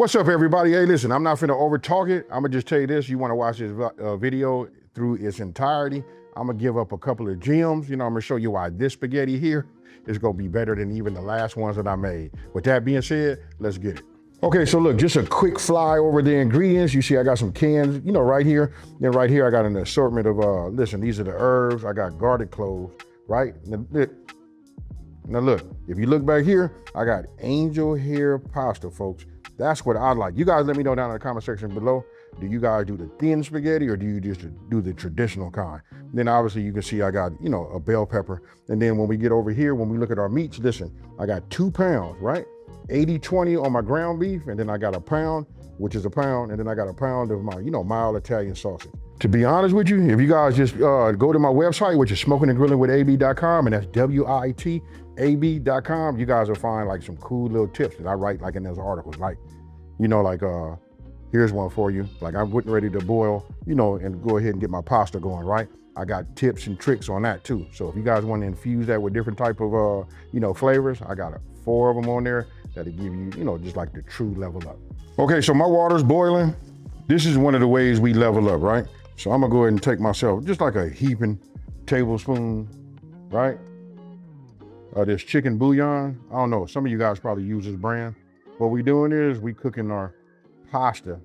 What's up, everybody? Hey, listen, I'm not finna over talk it. I'm gonna just tell you this. You wanna watch this video through its entirety. I'm gonna give up a couple of gems. I'm gonna show you why this spaghetti here is gonna be better than even the last ones that I made. With that being said, let's get it. Okay, so look, just a quick fly over the ingredients. You see I got some cans, right here. Then right here I got an assortment of, listen, these are the herbs. I got garlic cloves, right? Now look, if you look back here, I got angel hair pasta, folks. That's what I like. You guys let me know down in the comment section below. Do you guys do the thin spaghetti or do you just do the traditional kind? Then obviously you can see I got, a bell pepper. And then when we get over here, when we look at our meats, listen, I got 2 pounds, right? 80-20 on my ground beef. And then I got a pound, which is a pound. And then I got a pound of my, mild Italian sausage. To be honest with you, if you guys just go to my website, which is smokinandgrillingwithab.com, and that's WITAB.com, you guys will find like some cool little tips that I write like in those articles. Like, here's one for you. Like I'm getting ready to boil, and go ahead and get my pasta going, right? I got tips and tricks on that too. So if you guys want to infuse that with different type of, flavors, I got 4 of them on there that'll give you, just like the true level up. Okay, so my water's boiling. This is one of the ways we level up, right? So I'm gonna go ahead and take myself just like a heaping tablespoon, right? This chicken bouillon. I don't know, some of you guys probably use this brand. What we doing is we cooking our pasta,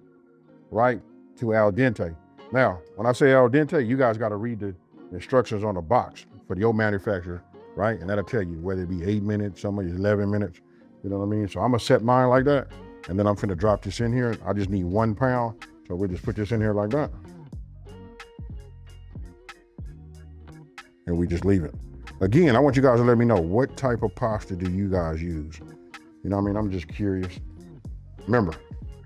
right, to al dente. Now, when I say al dente, you guys gotta read the instructions on the box for your manufacturer, right? And that'll tell you whether it be 8 minutes, some of you 11 minutes, you know what I mean? So I'm gonna set mine like that, and then I'm finna drop this in here. I just need 1 pound, so we'll just put this in here like that. And we just leave it. Again, I want you guys to let me know, what type of pasta do you guys use? You know what I mean? I'm just curious. Remember,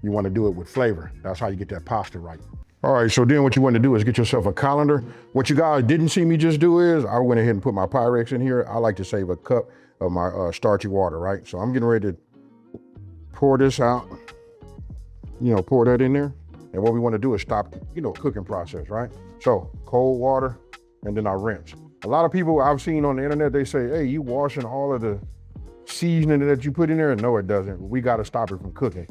you want to do it with flavor. That's how you get that pasta right. All right, so then what you want to do is get yourself a colander. What you guys didn't see me just do is, I went ahead and put my Pyrex in here. I like to save a cup of my starchy water, right? So I'm getting ready to pour this out, pour that in there. And what we want to do is stop, cooking process, right? So cold water, and then I rinse. A lot of people I've seen on the internet, they say, hey, you washing all of the seasoning that you put in there? No, it doesn't. We got to stop it from cooking.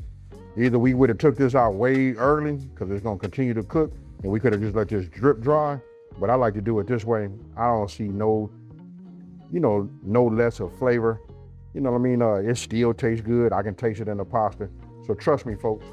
Either we would have took this out way early because it's going to continue to cook, and we could have just let this drip dry. But I like to do it this way. I don't see no less of flavor. You know what I mean? It still tastes good. I can taste it in the pasta. So trust me, folks.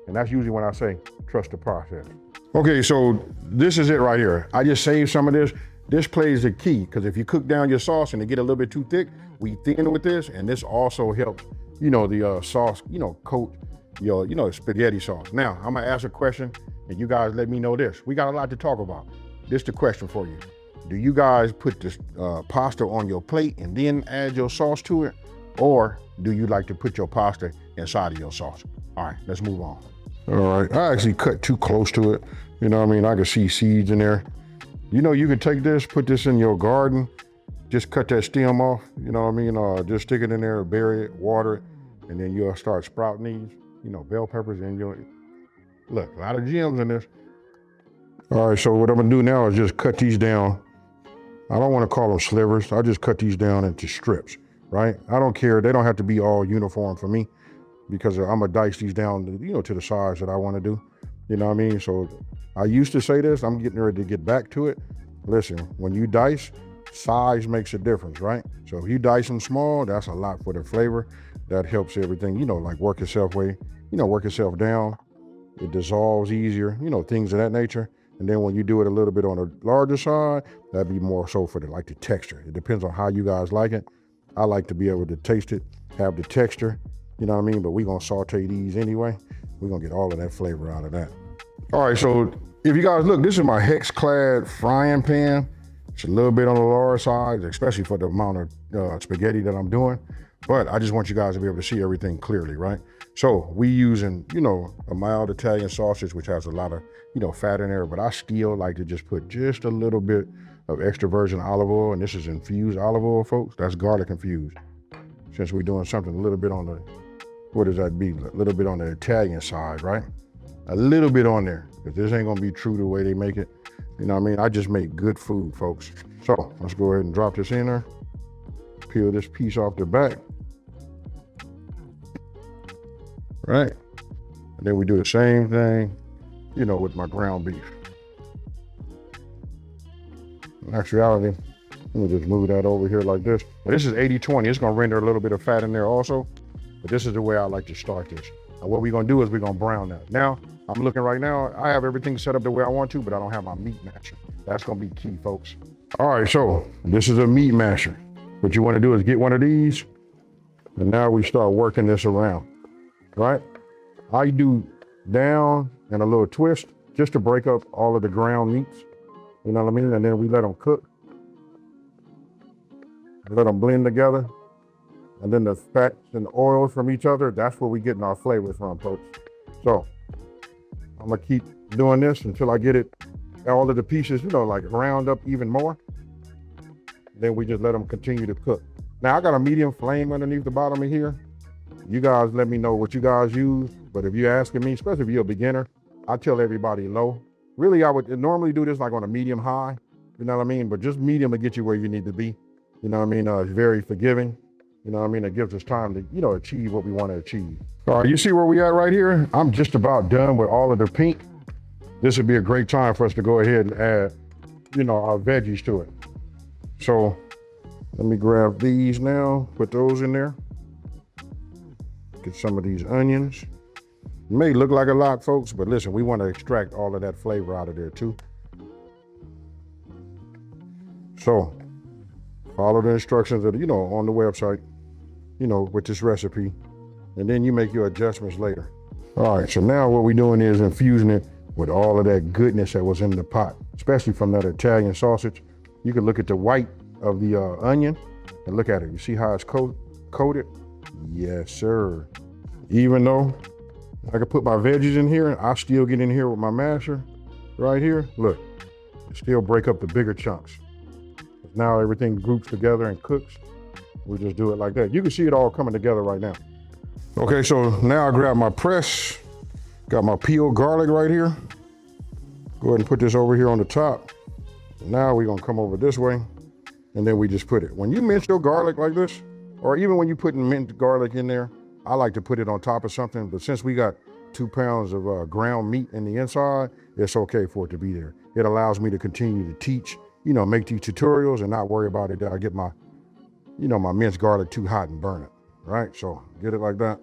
And that's usually when I say, trust the process. Okay, so this is it right here. I just saved some of this. This plays the key, because if you cook down your sauce and it get a little bit too thick, we thin with this, and this also helps, the sauce, coat your, spaghetti sauce. Now, I'm gonna ask a question, and you guys let me know this. We got a lot to talk about. This is the question for you. Do you guys put this pasta on your plate and then add your sauce to it? Or do you like to put your pasta inside of your sauce? All right, let's move on. All right, I actually cut too close to it. You know what I mean? I can see seeds in there. You can take this, put this in your garden, just cut that stem off, you know what I mean? Just stick it in there, bury it, water it, and then you'll start sprouting these, bell peppers, and look, a lot of gems in this. All right, so what I'm gonna do now is just cut these down. I don't wanna call them slivers. I just cut these down into strips, right? I don't care, they don't have to be all uniform for me, because I'm gonna dice these down, to the size that I wanna do. You know what I mean? So I used to say this, I'm getting ready to get back to it. Listen, when you dice, size makes a difference, right? So if you dice them small, that's a lot for the flavor. That helps everything, like work itself down. It dissolves easier, things of that nature. And then when you do it a little bit on a larger side, that'd be more so for the texture. It depends on how you guys like it. I like to be able to taste it, have the texture, you know what I mean? But we're gonna saute these anyway. We're gonna get all of that flavor out of that. All right, so if you guys look, this is my hex-clad frying pan. It's a little bit on the lower side, especially for the amount of spaghetti that I'm doing. But I just want you guys to be able to see everything clearly, right? So we using, a mild Italian sausage, which has a lot of, fat in there, but I still like to just put just a little bit of extra virgin olive oil, and this is infused olive oil, folks. That's garlic infused. Since we're doing something a little bit on the, what does that be? A little bit on the Italian side, right? A little bit on there, because this ain't gonna be true to the way they make it. You know what I mean? I just make good food, folks. So let's go ahead and drop this in there. Peel this piece off the back. Right. And then we do the same thing, you know, with my ground beef. In actuality, let me just move that over here like this. But this is 80-20. It's gonna render a little bit of fat in there also. But this is the way I like to start this. And what we're gonna do is we're gonna brown that. Now, I'm looking right now, I have everything set up the way I want to, but I don't have my meat masher. That's gonna be key, folks. All right, so this is a meat masher. What you wanna do is get one of these, and now we start working this around, right? I do down and a little twist just to break up all of the ground meats, you know what I mean? And then we let them cook. Let them blend together. And then the fats and oils from each other, that's where we're getting our flavors from, folks. So I'm gonna keep doing this until I get it, all of the pieces, you know, like round up even more. Then we just let them continue to cook. Now I got a medium flame underneath the bottom of here. You guys let me know what you guys use, but if you're asking me, especially if you're a beginner, I tell everybody low. Really, I would normally do this like on a medium high, you know what I mean? But just medium to get you where you need to be. You know what I mean? It's very forgiving. You know what I mean? It gives us time to, you know, achieve what we want to achieve. All right, you see where we at right here? I'm just about done with all of the pink. This would be a great time for us to go ahead and add, you know, our veggies to it. So let me grab these now, put those in there. Get some of these onions. It may look like a lot, folks, but listen, we want to extract all of that flavor out of there too. So follow the instructions that, you know, on the website, you know, with this recipe, and then you make your adjustments later. All right, so now what we're doing is infusing it with all of that goodness that was in the pot, especially from that Italian sausage. You can look at the white of the onion and look at it. You see how it's coated? Yes, sir. Even though I could put my veggies in here, I still get in here with my masher right here. Look, it still break up the bigger chunks. Now everything groups together and cooks. We just do it like that. You can see it all coming together right now. Okay, so now I grab my press, got my peeled garlic right here. Go ahead and put this over here on the top. Now we're gonna come over this way, and then we just put it. When you mince your garlic like this, or even when you put minced garlic in there, I like to put it on top of something, but since we got 2 pounds of ground meat in the inside, it's okay for it to be there. It allows me to continue to teach, you know, make these tutorials and not worry about it that I get my, you know, my minced garlic too hot and burn it, right? So get it like that.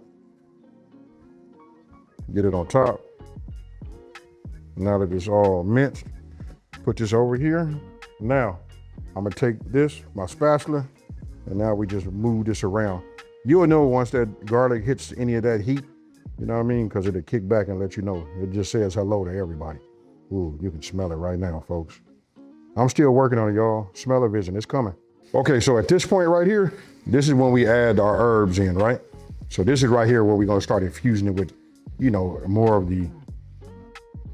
Get it on top. Now that it's all minced, put this over here. Now, I'm gonna take this, my spatula, and now we just move this around. You'll know once that garlic hits any of that heat, you know what I mean? Because it'll kick back and let you know. It just says hello to everybody. Ooh, you can smell it right now, folks. I'm still working on it, y'all. Smell-o-vision, it's coming. Okay, so at this point right here, this is when we add our herbs in, right? So this is right here where we're gonna start infusing it with, you know, more of the,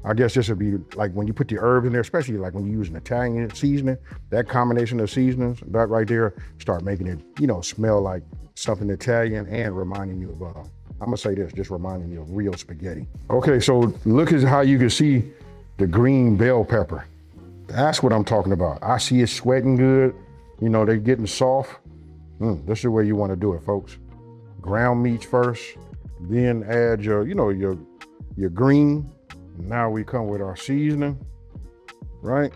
I guess this would be like when you put the herbs in there, especially like when you use an Italian seasoning, that combination of seasonings, that right there, start making it, you know, smell like something Italian and reminding you of, I'm gonna say this, just reminding you of real spaghetti. Okay, so look at how you can see the green bell pepper. That's what I'm talking about. I see it sweating good. You know, they're getting soft. This is the way you want to do it, folks. Ground meats first, then add your, you know, your green. Now we come with our seasoning, right?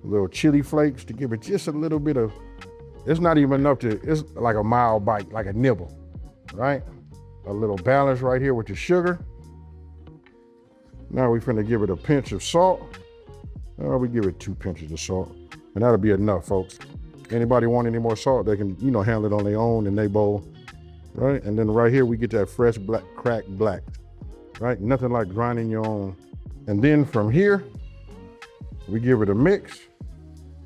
A little chili flakes to give it just a little bit of, it's not even enough to, it's like a mild bite, like a nibble, right? A little balance right here with the sugar. Now we're finna give it a pinch of salt. We give it 2 pinches of salt, and that'll be enough, folks. Anybody want any more salt, they can, you know, handle it on their own in their bowl, right? And then right here, we get that fresh black, cracked black, right? Nothing like grinding your own. And then from here, we give it a mix.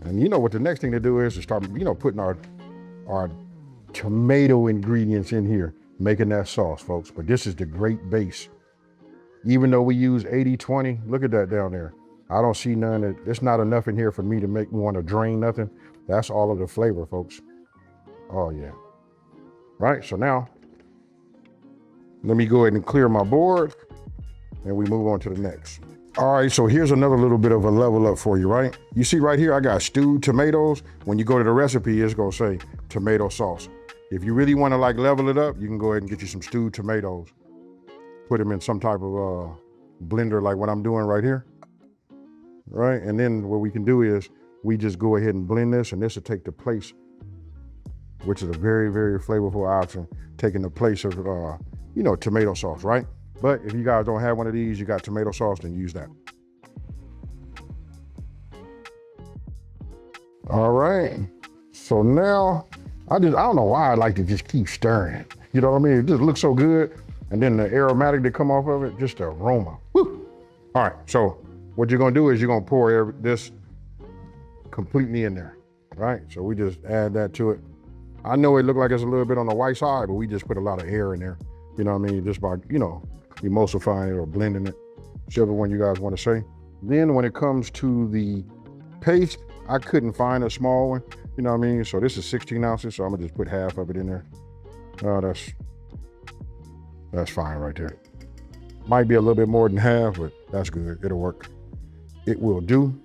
And you know what the next thing to do is to start, you know, putting our tomato ingredients in here, making that sauce, folks. But this is the great base. Even though we use 80-20, look at that down there. I don't see none, it's not enough in here for me to make me want to drain nothing. That's all of the flavor, folks. Oh yeah. Right, so now, let me go ahead and clear my board and we move on to the next. All right, so here's another little bit of a level up for you, right? You see right here, I got stewed tomatoes. When you go to the recipe, it's gonna say tomato sauce. If you really wanna like level it up, you can go ahead and get you some stewed tomatoes. put them in some type of blender like what I'm doing right here, right? And then what we can do is we just go ahead and blend this, and this will take the place, which is a very, very flavorful option, taking the place of, you know, tomato sauce, right? But if you guys don't have one of these, you got tomato sauce, then use that. All right, so now, I don't know why I like to just keep stirring it. You know what I mean? It just looks so good. And then the aromatic that come off of it, just the aroma. Woo! All right, so what you're gonna do is you're gonna pour this completely in there, right? So we just add that to it. I know it looked like it's a little bit on the white side, but we just put a lot of air in there. You know what I mean? Just by, you know, emulsifying it or blending it, whichever one you guys wanna say. Then when it comes to the paste, I couldn't find a small one, you know what I mean? So this is 16 ounces, so I'm gonna just put half of it in there. Oh, that's fine right there. Might be a little bit more than half, but that's good, it'll work. It will do.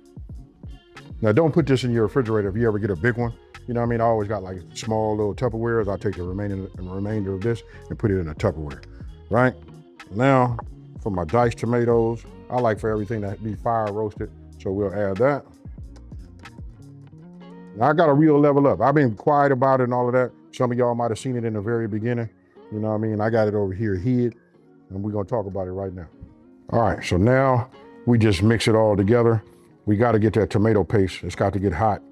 Now don't put this in your refrigerator if you ever get a big one. You know what I mean? I always got like small little Tupperwares. I'll take the remainder of this and put it in a Tupperware, right? Now, for my diced tomatoes, I like for everything to be fire roasted, so we'll add that. Now I got a real level up. I've been quiet about it and all of that. Some of y'all might have seen it in the very beginning. You know what I mean? I got it over here hid, and we're gonna talk about it right now. All right, so now we just mix it all together. We gotta get that tomato paste. It's got to get hot.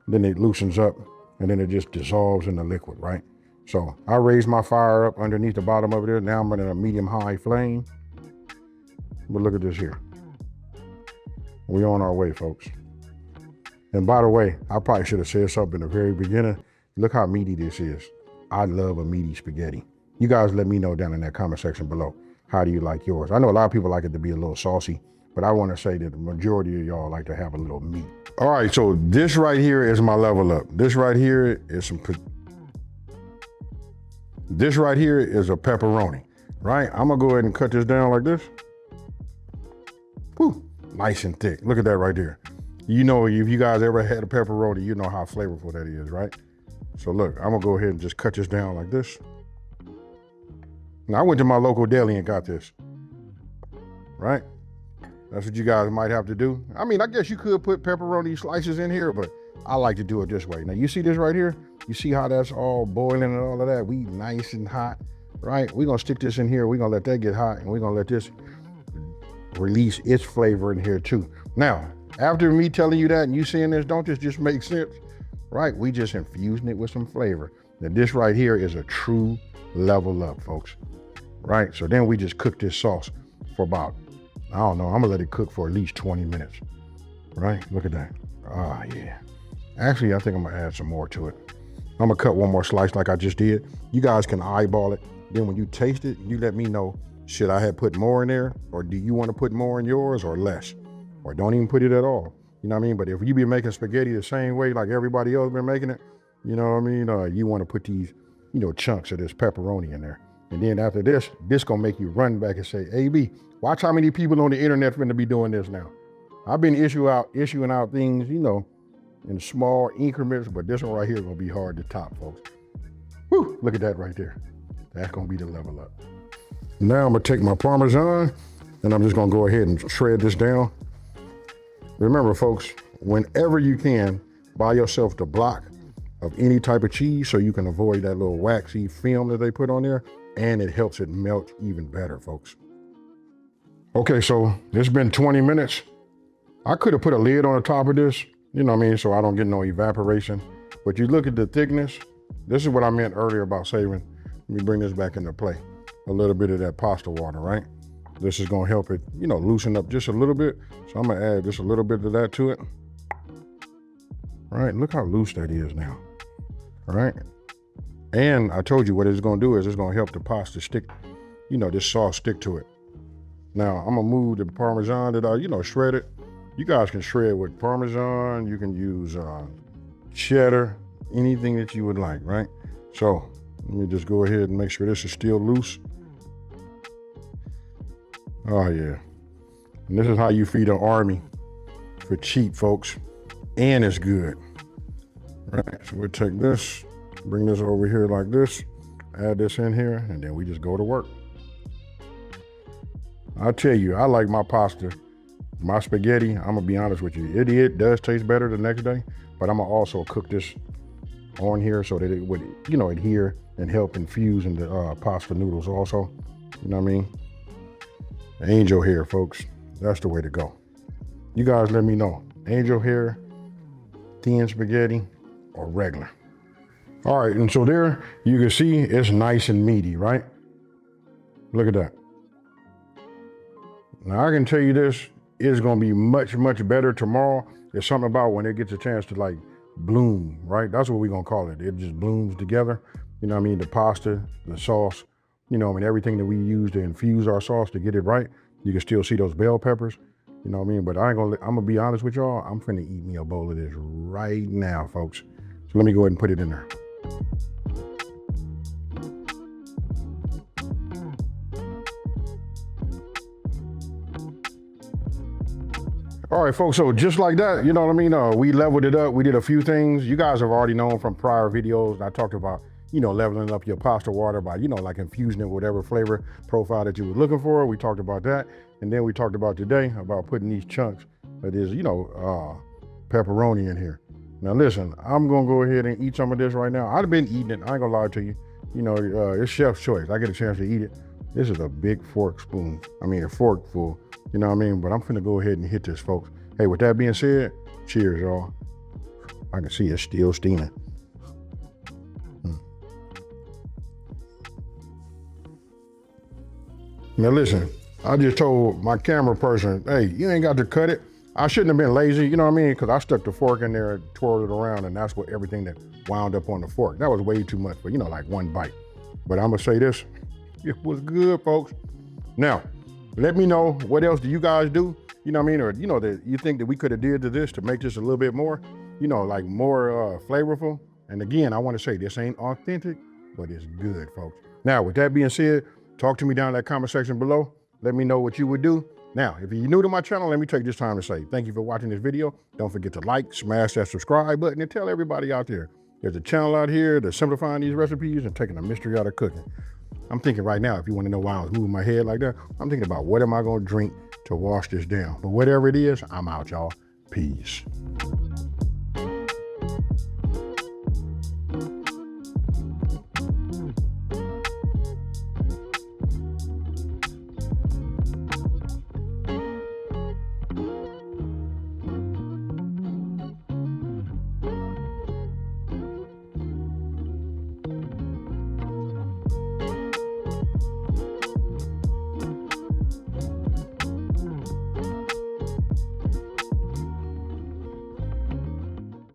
Then it loosens up, and then it just dissolves in the liquid, right? So I raised my fire up underneath the bottom of it. Now I'm running a medium-high flame. But look at this here. We're on our way, folks. And by the way, I probably should have said something in the very beginning. Look how meaty this is. I love a meaty spaghetti. You guys let me know down in that comment section below. How do you like yours? I know a lot of people like it to be a little saucy, but I want to say that the majority of y'all like to have a little meat. All right, so this right here is my level up. This right here is this right here is a pepperoni, right? I'm gonna go ahead and cut this down like this. Whew, nice and thick. Look at that right there. You know, if you guys ever had a pepperoni, you know how flavorful that is, right? So look, I'm gonna go ahead and just cut this down like this. Now I went to my local deli and got this, right? That's what you guys might have to do. I mean, I guess you could put pepperoni slices in here, but I like to do it this way. Now you see this right here? You see how that's all boiling and all of that? We nice and hot, right? We're gonna stick this in here. We're gonna let that get hot, and we're gonna let this release its flavor in here too. Now, after me telling you that and you seeing this, don't this just make sense? Right, we just infusing it with some flavor. Now this right here is a true level up, folks. Right, so then we just cook this sauce for about, I don't know, I'm gonna let it cook for at least 20 minutes. Right, look at that. Ah, yeah. Actually, I think I'm gonna add some more to it. I'm gonna cut one more slice like I just did. You guys can eyeball it. Then when you taste it, you let me know, should I have put more in there? Or do you wanna put more in yours or less? Or don't even put it at all. You know what I mean? But if you be making spaghetti the same way like everybody else been making it, you know what I mean? You want to put these, you know, chunks of this pepperoni in there. And then after this gonna make you run back and say, AB, watch how many people on the internet gonna be doing this now. I've been issuing out things, you know, in small increments, but this one right here is gonna be hard to top, folks. Whew, look at that right there. That's gonna be the level up. Now I'm gonna take my Parmesan and I'm just gonna go ahead and shred this down. Remember, folks, whenever you can, buy yourself the block of any type of cheese so you can avoid that little waxy film that they put on there, and it helps it melt even better, folks. Okay, so it's been 20 minutes. I could have put a lid on the top of this, you know what I mean, so I don't get no evaporation. But you look at the thickness, this is what I meant earlier about savoring. Let me bring this back into play. A little bit of that pasta water, right? This is gonna help it, you know, loosen up just a little bit. So I'm gonna add just a little bit of that to it. All right, look how loose that is now, all right? And I told you what it's gonna do is it's gonna help the pasta stick, you know, this sauce stick to it. Now I'm gonna move the Parmesan that I, you know, shredded. You guys can shred with Parmesan, you can use cheddar, anything that you would like, right? So let me just go ahead and make sure this is still loose. Oh yeah, and this is how you feed an army for cheap, folks, and it's good. Right, so we'll take this, bring this over here like this, add this in here, and then we just go to work. I tell you, I like my pasta, my spaghetti. I'm gonna be honest with you. It does taste better the next day, but I'm gonna also cook this on here so that it would, adhere and help infuse in the pasta noodles also. You know what I mean? Angel hair, folks. That's the way to go. You guys let me know. Angel hair, thin spaghetti, or regular. All right, and so there you can see it's nice and meaty, right? Look at that. Now I can tell you this, it's gonna be much, much better tomorrow. There's something about when it gets a chance to like bloom, right? That's what we're gonna call it. It just blooms together. You know what I mean? The pasta, the sauce, everything that we use to infuse our sauce to get it right. You can still see those bell peppers, you know what I mean? But I'm gonna be honest with y'all, I'm finna eat me a bowl of this right now, folks. So let me go ahead and put it in there. All right, folks, so just like that, you know what I mean? We leveled it up. We did a few things. You guys have already known from prior videos. I talked about, leveling up your pasta water by, like infusing it with whatever flavor profile that you were looking for. We talked about that. And then we talked about today about putting these chunks of this, pepperoni in here. Now listen, I'm gonna go ahead and eat some of this right now. I've been eating it, I ain't gonna lie to you. It's chef's choice. I get a chance to eat it. This is a big fork spoon. A fork full, you know what I mean? But I'm finna go ahead and hit this, folks. Hey, with that being said, cheers, y'all. I can see it's still steaming. Now listen, I just told my camera person, hey, you ain't got to cut it. I shouldn't have been lazy, you know what I mean? Because I stuck the fork in there and twirled it around, and that's what everything that wound up on the fork. That was way too much for, like one bite. But I'm gonna say this, it was good, folks. Now, let me know, what else do you guys do? You know what I mean? Or, that you think that we could have did to this to make this a little bit more, like more flavorful. And again, I want to say this ain't authentic, but it's good, folks. Now, with that being said, talk to me down in that comment section below. Let me know what you would do. Now, if you're new to my channel, let me take this time to say thank you for watching this video. Don't forget to like, smash that subscribe button, and tell everybody out there, there's a channel out here that's simplifying these recipes and taking the mystery out of cooking. I'm thinking right now, if you want to know why I was moving my head like that, I'm thinking about what am I going to drink to wash this down. But whatever it is, I'm out, y'all. Peace.